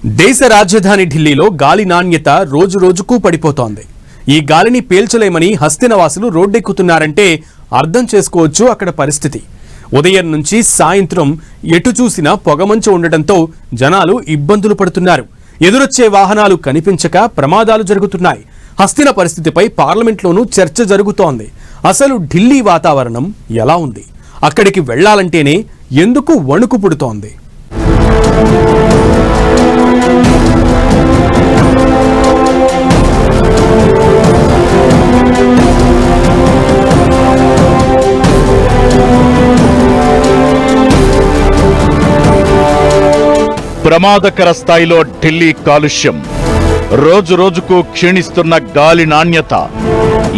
దేశ రాజధాని ఢిల్లీలో గాలి నాణ్యత రోజు రోజుకు పడిపోతోంది. ఈ గాలిని పీల్చలేమని హస్తినవాసులు రోడ్డెక్కుతున్నారంటే అర్థం చేసుకోవచ్చు అక్కడ పరిస్థితి. ఉదయం నుంచి సాయంత్రం ఎటు చూసినా పొగమంచు ఉండటంతో జనాలు ఇబ్బందులు పడుతున్నారు. ఎదురొచ్చే వాహనాలు కనిపించక ప్రమాదాలు జరుగుతున్నాయి. హస్తిన పరిస్థితిపై పార్లమెంట్లోనూ చర్చ జరుగుతోంది. అసలు ఢిల్లీ వాతావరణం ఎలా ఉంది? అక్కడికి వెళ్లాలంటేనే ఎందుకు వణుకు పుడుతోంది? ప్రమాదకర స్థాయిలో ఢిల్లీ కాలుష్యం, రోజు రోజుకు క్షీణిస్తున్న గాలి నాణ్యత,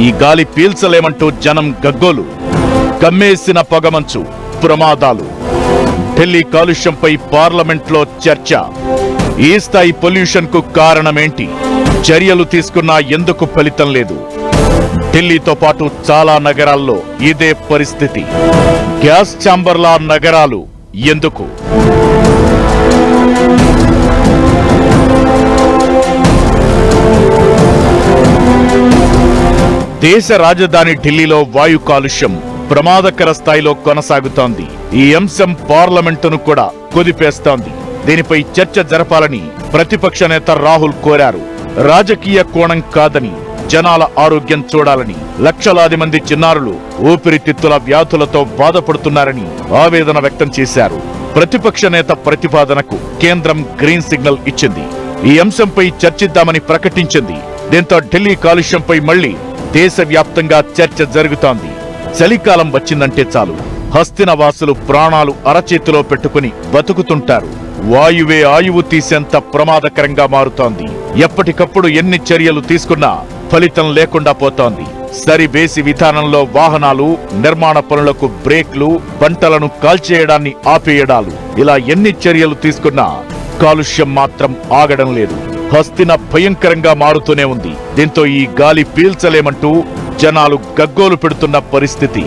ఈ గాలి పీల్చలేమంటూ జనం గగ్గోలు, కమ్మేసిన పొగమంచు, ప్రమాదాలు. ఢిల్లీ కాలుష్యంపై పార్లమెంట్లో చర్చ. ఈ స్థాయి పొల్యూషన్ కు కారణమేంటి? చర్యలు తీసుకున్నా ఎందుకు ఫలితం లేదు? ఢిల్లీతో పాటు చాలా నగరాల్లో ఇదే పరిస్థితి. గ్యాస్ ఛాంబర్ల నగరాలు ఎందుకు? దేశ రాజధాని ఢిల్లీలో వాయు కాలుష్యం ప్రమాదకర స్థాయిలో కొనసాగుతోంది. ఈ అంశం పార్లమెంటును కూడా కుదిపేస్తోంది. దీనిపై చర్చ జరపాలని ప్రతిపక్ష నేత రాహుల్ కోరారు. రాజకీయ కోణం కాదని, జనాల ఆరోగ్యం చూడాలని, లక్షలాది మంది చిన్నారులు ఊపిరితిత్తుల వ్యాధులతో బాధపడుతున్నారని ఆవేదన వ్యక్తం చేశారు. ప్రతిపక్ష నేత ప్రతిపాదనకు కేంద్రం గ్రీన్ సిగ్నల్ ఇచ్చింది. ఈ అంశంపై చర్చిద్దామని ప్రకటించింది. దీంతో ఢిల్లీ కాలుష్యంపై మళ్లీ దేశవ్యాప్తంగా చర్చ జరుగుతోంది. చలికాలం వచ్చిందంటే చాలు హస్తినవాసులు ప్రాణాలు అరచేతిలో పెట్టుకుని బతుకుతుంటారు. వాయువే ఆయువు తీసేంత ప్రమాదకరంగా మారుతోంది. ఎప్పటికప్పుడు ఎన్ని చర్యలు తీసుకున్నా ఫలితం లేకుండా పోతోంది. సరివేసి విధానంలో వాహనాలు, నిర్మాణ పనులకు బ్రేక్లు, పంటలను కాల్చేయడాన్ని ఆపేయడాలు, ఇలా ఎన్ని చర్యలు తీసుకున్నా కాలుష్యం మాత్రం ఆగడం లేదు. హస్తిన భయంకరంగా మారుతూనే ఉంది. దీంతో ఈ గాలి పీల్చలేమంటూ జనాలు గగ్గోలు పెడుతున్న పరిస్థితి.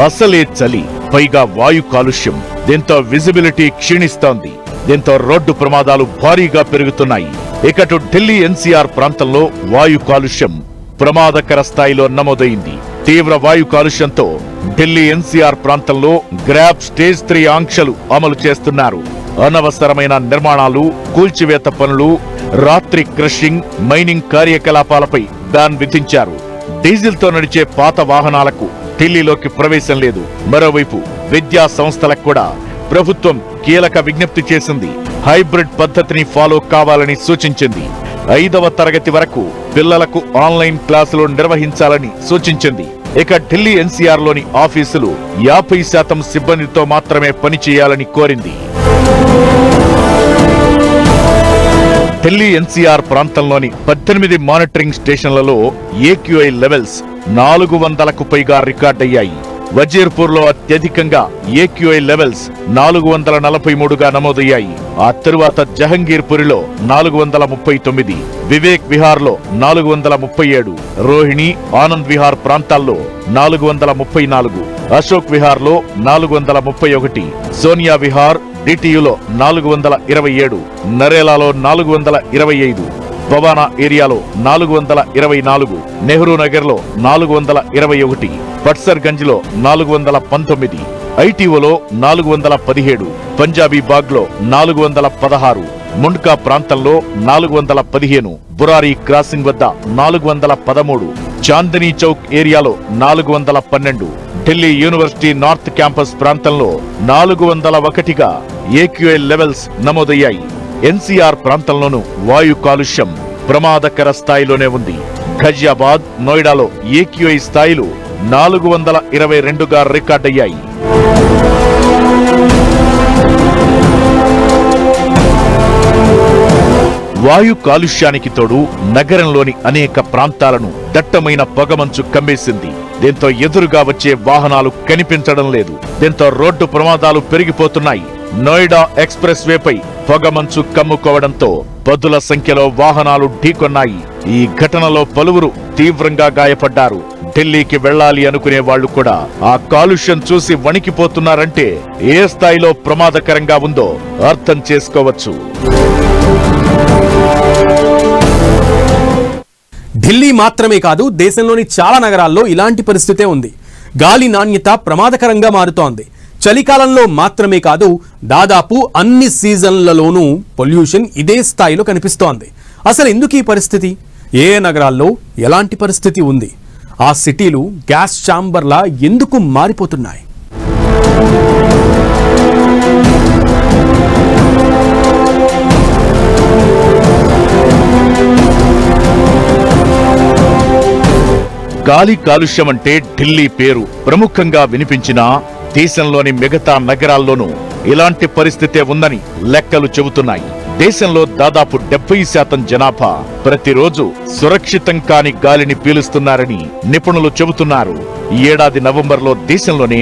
అసలే చలి, పైగా వాయు కాలుష్యం. దీంతో విజిబిలిటీ క్షీణిస్తోంది. దీంతో రోడ్డు ప్రమాదాలు భారీగా పెరుగుతున్నాయి. ఇకటు ఢిల్లీ ఎన్సీఆర్ ప్రాంతంలో వాయు కాలుష్యం ప్రమాదకర స్థాయిలో నమోదైంది. తీవ్ర వాయు కాలుష్యంతో ఢిల్లీ ఎన్సీఆర్ ప్రాంతంలో గ్రాబ్ స్టేజ్ 3 ఆంక్షలు అమలు చేస్తున్నారు. అనవసరమైన నిర్మాణాలు, కూల్చివేత పనులు, రాత్రి క్రషింగ్, మైనింగ్ కార్యకలాపాలపై బ్యాన్ విధించారు. డీజిల్తో నడిచే పాత వాహనాలకు ఢిల్లీలోకి ప్రవేశం లేదు. మరోవైపు విద్యా సంస్థలకు కూడా ప్రభుత్వం కీలక విజ్ఞప్తి చేసింది. హైబ్రిడ్ పద్ధతిని ఫాలో కావాలని సూచించింది. 5వ తరగతి వరకు పిల్లలకు ఆన్లైన్ క్లాసులు నిర్వహించాలని సూచించింది. ఇక ఢిల్లీ ఎన్సీఆర్ లోని ఆఫీసులు 50% సిబ్బందితో మాత్రమే పనిచేయాలని కోరింది. ఢిల్లీ ఎన్సీఆర్ ప్రాంతంలోని 18 మానిటరింగ్ స్టేషన్లలో ఏక్యూఐ లెవెల్స్ 400కు పైగా రికార్డయ్యాయి. వజీర్పూర్లో అత్యధికంగా ఏక్యూఐ లెవెల్స్ 443గా నమోదయ్యాయి. ఆ తరువాత జహంగీర్పురిలో 439, వివేక్ విహార్లో 437, రోహిణి, ఆనంద్ విహార్ ప్రాంతాల్లో 434, అశోక్ విహార్లో 431, సోనియా విహార్ డిటియులో 427, నరేలాలో 425, భవానా ఏరియాలో 424, నెహ్రూ నగర్లో 421, బట్సర్గంజ్ లో 419, ఐటీఓలో 417, పంజాబీ బాగ్లో 416, ముండ్కా ప్రాంతంలో 415, బురారీ క్రాసింగ్ వద్ద 413, చాందనీ చౌక్ ఏరియాలో 412, ఢిల్లీ యూనివర్సిటీ నార్త్ క్యాంపస్ ప్రాంతంలో 401గా ఏక్యూఐ లెవెల్స్ నమోదయ్యాయి. ఎన్సీఆర్ ప్రాంతంలోనూ వాయు కాలుష్యం ప్రమాదకర స్థాయిలోనే ఉంది. ఘజియాబాద్, నోయిడాలో ఏక్యూఐ స్థాయిలు 422గా రికార్డయ్యాయి. వాయు కాలుష్యానికి తోడు నగరంలోని అనేక ప్రాంతాలను దట్టమైన పొగమంచు కమ్మేసింది. దీంతో ఎదురుగా వచ్చే వాహనాలు కనిపించడం లేదు. దీంతో రోడ్డు ప్రమాదాలు పెరిగిపోతున్నాయి. నోయిడా ఎక్స్ప్రెస్ వేపై పొగమంచు కమ్ముకోవడంతో పదుల సంఖ్యలో వాహనాలు ఢీకొన్నాయి. ఈ ఘటనలో పలువురు తీవ్రంగా గాయపడ్డారు. ఢిల్లీకి వెళ్లాలి అనుకునే వాళ్లు కూడా ఆ కాలుష్యం చూసి వణికిపోతున్నారంటే ఏ స్థాయిలో ప్రమాదకరంగా ఉందో అర్థం చేసుకోవచ్చు. ఢిల్లీ మాత్రమే కాదు, దేశంలోని చాలా నగరాల్లో ఇలాంటి పరిస్థితే ఉంది. గాలి నాణ్యత ప్రమాదకరంగా మారుతోంది. చలికాలంలో మాత్రమే కాదు, దాదాపు అన్ని సీజన్లలోనూ పొల్యూషన్ ఇదే స్థాయిలో కనిపిస్తోంది. అసలు ఎందుకు ఈ పరిస్థితి? ఏ నగరాల్లో ఎలాంటి పరిస్థితి ఉంది? ఆ సిటీలు గ్యాస్ ఛాంబర్లా ఎందుకు మారిపోతున్నాయి? గాలి కాలుష్యం అంటే ఢిల్లీ పేరు ప్రముఖంగా వినిపించినా దేశంలోని మిగతా నగరాల్లోనూ ఇలాంటి పరిస్థితే ఉందని లెక్కలు చెబుతున్నాయి. దేశంలో దాదాపు 70% జనాభా ప్రతిరోజు సురక్షితం కాని గాలిని పీలుస్తున్నారని నిపుణులు చెబుతున్నారు. ఈ ఏడాది నవంబర్లో దేశంలోనే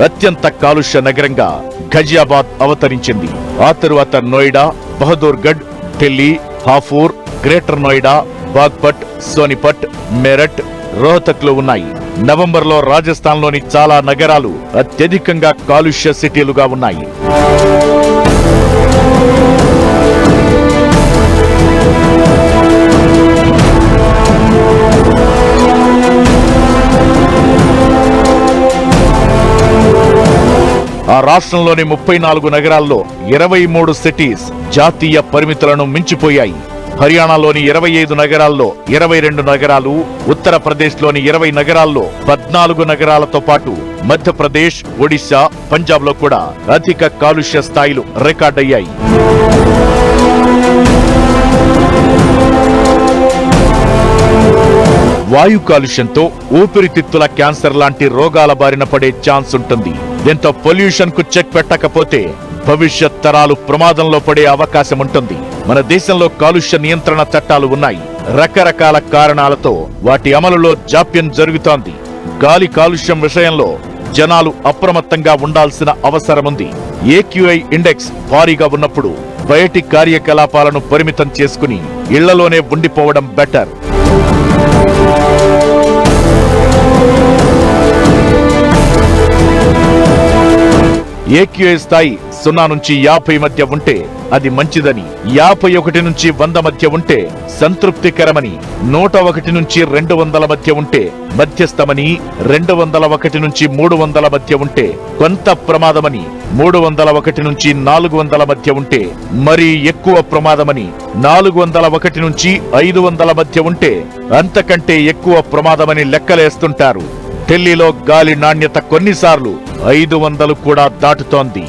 అత్యంత కాలుష్య నగరంగా ఘజియాబాద్ అవతరించింది. ఆ తరువాత నోయిడా, బహదూర్గఢ్, ఢిల్లీ, హాపూర్, గ్రేటర్ నోయిడా, బాగ్పట్, సోనిపట్, మేరట్, రోహతక్లు ఉన్నాయి. నవంబర్లో రాజస్థాన్లోని చాలా నగరాలు అత్యధికంగా కాలుష్య సిటీలుగా ఉన్నాయి. ఆ రాష్ట్రంలోని 34 నగరాల్లో 23 సిటీస్ జాతీయ పరిమితులను మించిపోయాయి. హర్యానాలోని 25 నగరాల్లో 22 నగరాలు, ఉత్తరప్రదేశ్లోని 20 నగరాల్లో 14 నగరాలతో పాటు మధ్యప్రదేశ్, ఒడిశా, పంజాబ్లో కూడా అధిక కాలుష్య స్థాయిలు రికార్డయ్యాయి. వాయు కాలుష్యంతో ఊపిరితిత్తుల క్యాన్సర్ లాంటి రోగాల బారిన పడే ఛాన్స్ ఉంటుంది. దీంతో పొల్యూషన్ కు చెక్ పెట్టకపోతే భవిష్యత్ తరాలు ప్రమాదంలో పడే అవకాశం ఉంటుంది. మన దేశంలో కాలుష్య నియంత్రణ చట్టాలు ఉన్నాయి. రకరకాల కారణాలతో వాటి అమలులో జాప్యం జరుగుతోంది. గాలి కాలుష్యం విషయంలో జనాలు అప్రమత్తంగా ఉండాల్సిన అవసరముంది. AQI ఇండెక్స్ భారీగా ఉన్నప్పుడు బయటి కార్యకలాపాలను పరిమితం చేసుకుని ఇళ్లలోనే ఉండిపోవడం బెటర్. AQI స్థాయి 0 నుంచి 50 మధ్య ఉంటే అది మంచిదని, 51 నుంచి 100 మధ్య ఉంటే సంతృప్తికరమని, 101 నుంచి 200 మధ్య ఉంటే మధ్యస్థమని, 201 నుంచి 300 మధ్య ఉంటే కొంత ప్రమాదమని, 301 నుంచి 400 మధ్య ఉంటే మరీ ఎక్కువ ప్రమాదమని, 401 నుంచి 500 మధ్య ఉంటే అంతకంటే ఎక్కువ ప్రమాదమని లెక్కలేస్తుంటారు. ఢిల్లీలో గాలి నాణ్యత కొన్నిసార్లు 500 కూడా దాటుతోంది.